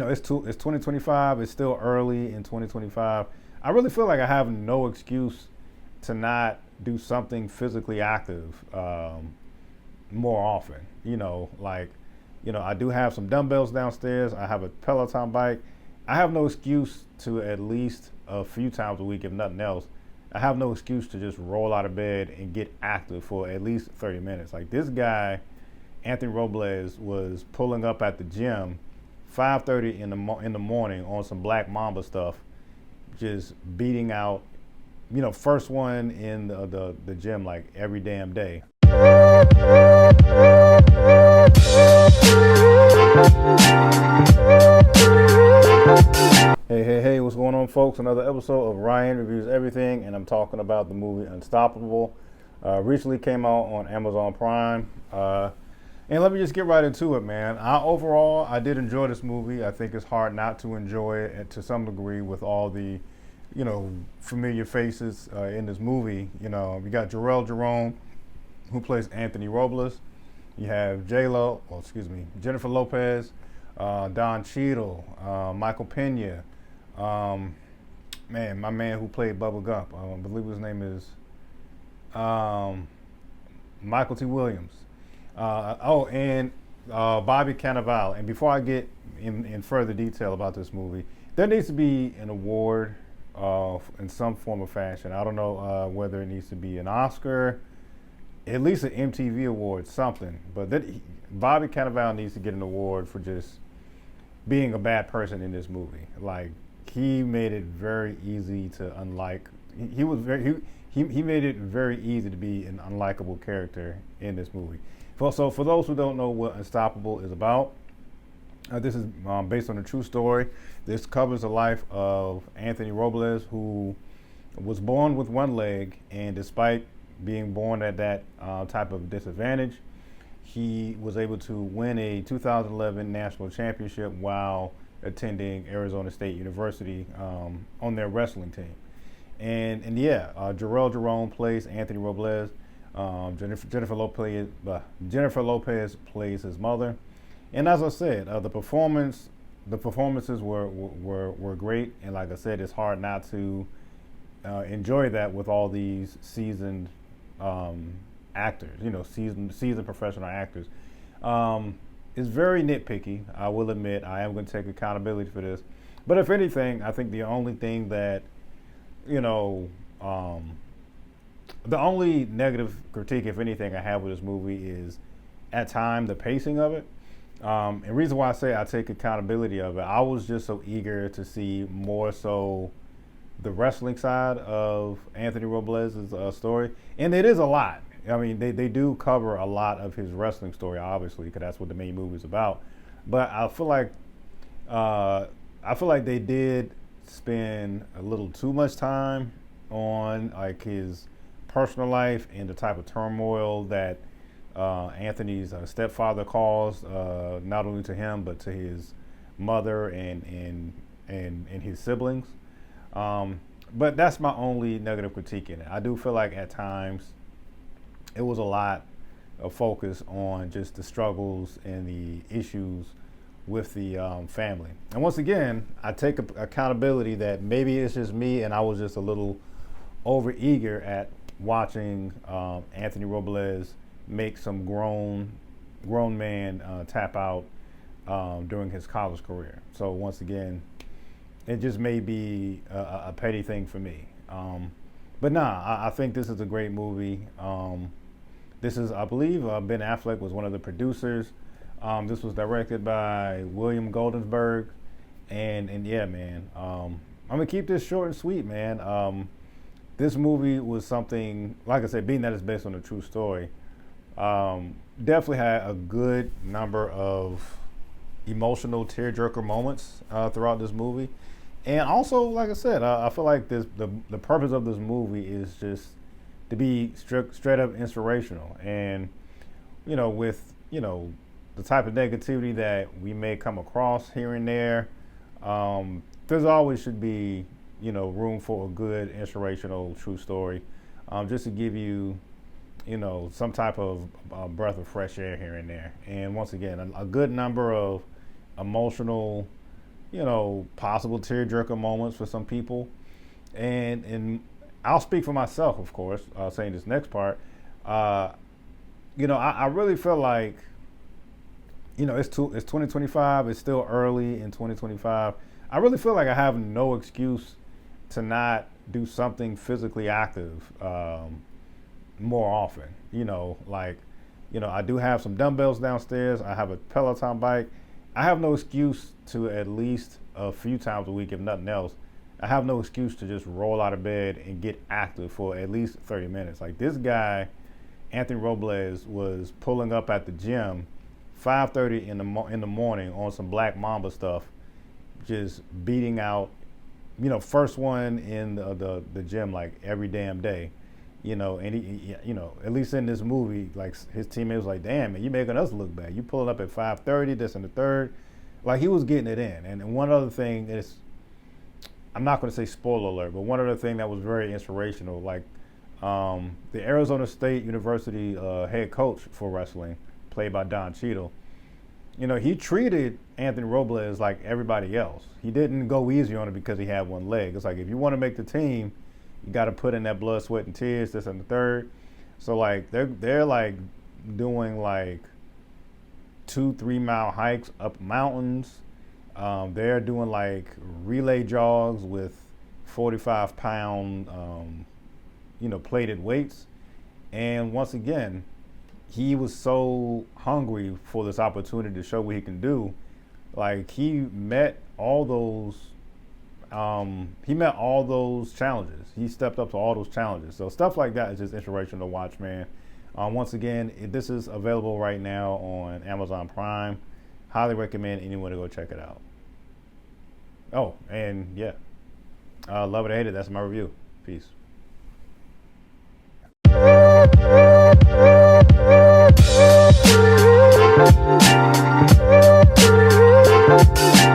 it's 2025. It's still early in 2025. I really feel like I have no excuse to not do something physically active more often. I do have some dumbbells downstairs. I have a Peloton bike. I have no excuse to at least a few times a week, if nothing else. I have no excuse to just roll out of bed and get active for at least 30 minutes. Like this guy, Anthony Robles, was pulling up at the gym 5:30 in the morning on some Black Mamba stuff, just beating out, first one in the gym like every damn day. Hey, what's going on, folks? Another episode of Ryan Reviews Everything, and I'm talking about the movie Unstoppable. Recently came out on Amazon Prime. And let me just get right into it, man. Overall, I did enjoy this movie. I think it's hard not to enjoy it to some degree with all the, familiar faces in this movie. You got Jerome, who plays Anthony Robles. You have Jennifer Lopez, Don Cheadle, Michael Pena, my man who played Bubba Gump. I believe his name is Michael T. Williams. And Bobby Cannavale. And before I get in further detail about this movie, there needs to be an award in some form or fashion. I don't know whether it needs to be an Oscar, at least an MTV award, something. But Bobby Cannavale needs to get an award for just being a bad person in this movie. Like, he made it very easy to unlike. He made it very easy to be an unlikable character in this movie. So for those who don't know what Unstoppable is about, this is based on a true story. This covers the life of Anthony Robles, who was born with one leg, and despite being born at that type of disadvantage, he was able to win a 2011 national championship while attending Arizona State University on their wrestling team. And Jerrell Jerome plays Anthony Robles. Jennifer Lopez plays his mother, and as I said, the performances were great. And like I said, it's hard not to enjoy that with all these seasoned actors, seasoned professional actors. It's very nitpicky. I will admit, I am going to take accountability for this. But if anything, I think the only thing that, the only negative critique, if anything, I have with this movie is, at times, the pacing of it. And the reason why I say I take accountability of it, I was just so eager to see more so the wrestling side of Anthony Robles' story. And it is a lot. I mean, they do cover a lot of his wrestling story, obviously, because that's what the main movie is about. But I feel like they did spend a little too much time on like his personal life and the type of turmoil that Anthony's stepfather caused, not only to him but to his mother and his siblings. But that's my only negative critique in it. I do feel like at times it was a lot of focus on just the struggles and the issues with the family. And once again, I take accountability that maybe it's just me and I was just a little over eager at watching Anthony Robles make some grown man tap out during his college career. So once again, it just may be a petty thing for me. But I think this is a great movie. This is, I believe, Ben Affleck was one of the producers. This was directed by William Goldenberg. And yeah, man, I'm gonna keep this short and sweet, man. This movie was something, like I said, being that it's based on a true story, definitely had a good number of emotional tearjerker moments throughout this movie. And also, like I said, I feel like the purpose of this movie is just to be straight up inspirational. And, with, the type of negativity that we may come across here and there, there's always should be, room for a good, inspirational, true story, just to give you, some type of breath of fresh air here and there. And once again, a good number of emotional possible tearjerker moments for some people. And I'll speak for myself, of course, saying this next part. Uh, I really feel like, it's 2025. It's still early in 2025. I really feel like I have no excuse to not do something physically active more often. I do have some dumbbells downstairs. I have a Peloton bike. I have no excuse to, at least a few times a week, if nothing else, I have no excuse to just roll out of bed and get active for at least 30 minutes. Like this guy, Anthony Robles, was pulling up at the gym 5:30 in the morning on some Black Mamba stuff, just beating out, first one in the gym like every damn day. And he, at least in this movie, like his teammate was like, "Damn, man, you making us look bad. You pulling up at 5:30, this and the third." Like he was getting it in. And one other thing is, I'm not going to say spoiler alert, but one other thing that was very inspirational, like the Arizona State University head coach for wrestling, played by Don Cheadle, he treated Anthony Robles like everybody else. He didn't go easy on it because he had one leg. It's like, if you want to make the team, you got to put in that blood, sweat, and tears, this and the third. So like they're like doing like 2-3 mile hikes up mountains. They're doing like relay jogs with 45-pound plated weights. And once again, he was so hungry for this opportunity to show what he can do. Like he met all those challenges. He stepped up to all those challenges. So stuff like that is just inspirational to watch, man. Once again, this is available right now on Amazon Prime. Highly recommend anyone to go check it out. Oh, and yeah, love it or hate it, that's my review. Peace.